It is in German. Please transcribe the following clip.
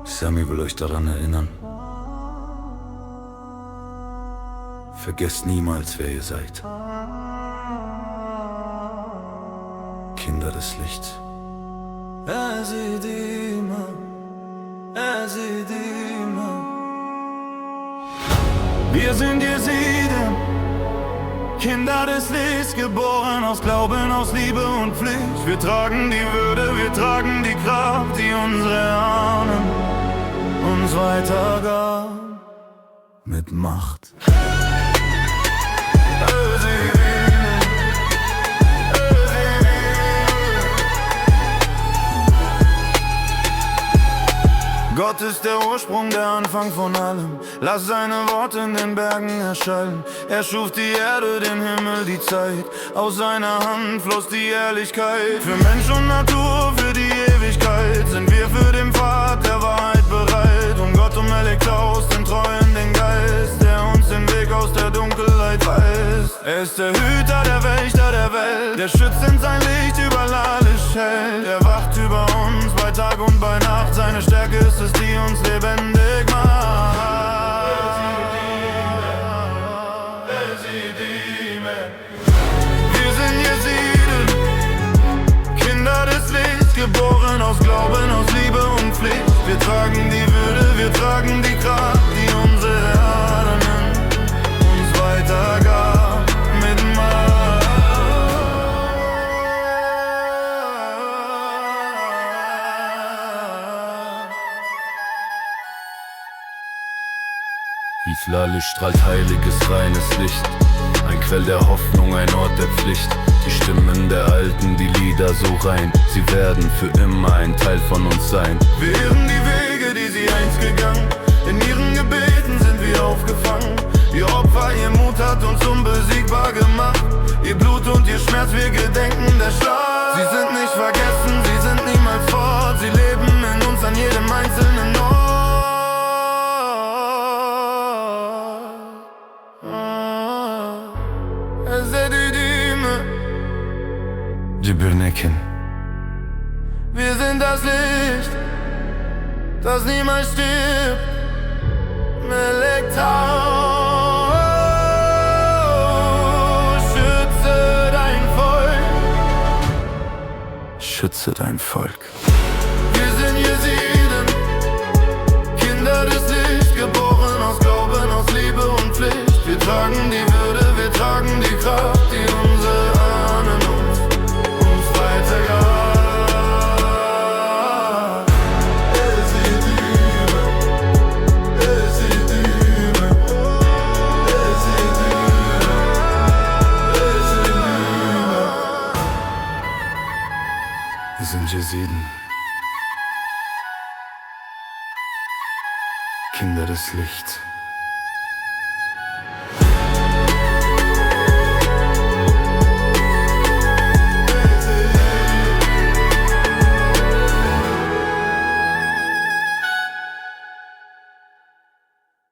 Sami will euch daran erinnern. Vergesst niemals, wer ihr seid. Kinder des Lichts. Wir sind Jesiden, Kinder des Lichts, geboren aus Glauben, aus Liebe und Pflicht. Wir tragen die Würde, wir tragen die Kraft, die unsere Ahnen uns weitergaben mit Macht. Gott ist der Ursprung, der Anfang von allem. Lass seine Worte in den Bergen erschallen. Er schuf die Erde, den Himmel, die Zeit. Aus seiner Hand floss die Ehrlichkeit. Für Mensch und Natur, für die Ewigkeit sind wir für den Pfad der Wahrheit bereit. Und Gott erlegt aus den Treuen den Geist, der uns den Weg aus der Dunkelheit weist. Er ist der Hüter, der Wächter der Welt, der schützend sein Licht über alles hält. Er wacht über uns bei Tag und bei Nacht, seine Stärke ist es, die uns lebendig macht. Wir sind Jesiden, Kinder des Lichts, geboren aus Glauben, aus Liebe und Pflicht. Wir tragen die Würde, wir tragen die Kraft, die unsere Ahnen uns weitergaben mit Macht. Islali strahlt heiliges, reines Licht, ein Quell der Hoffnung, ein Ort der Pflicht. Die Stimmen der Alten, die Lieder so rein, sie werden für immer ein Teil von uns sein. Wir irren die Wege, die sie einst gegangen, in ihren Gebeten sind wir aufgefangen. Ihr Opfer, ihr Mut hat uns unbesiegbar gemacht. Ihr Blut und ihr Schmerz, wir gedenken der Schlacht. Sie sind nicht vergessen, sie sind niemals fort. Sie leben in uns an jedem einzelnen Ort. Cibirnekin. Wir sind das Licht, das niemals stirbt. Melektau, schütze dein Volk. Schütze dein Volk. Wir sind Jesiden, Kinder des Lichts, geboren aus Glauben, aus Liebe und Pflicht. Wir tragen die Würde, wir tragen die Kraft, die unsere Ahnen uns weitergaben. Wir sind Jesiden, Kinder des Lichts.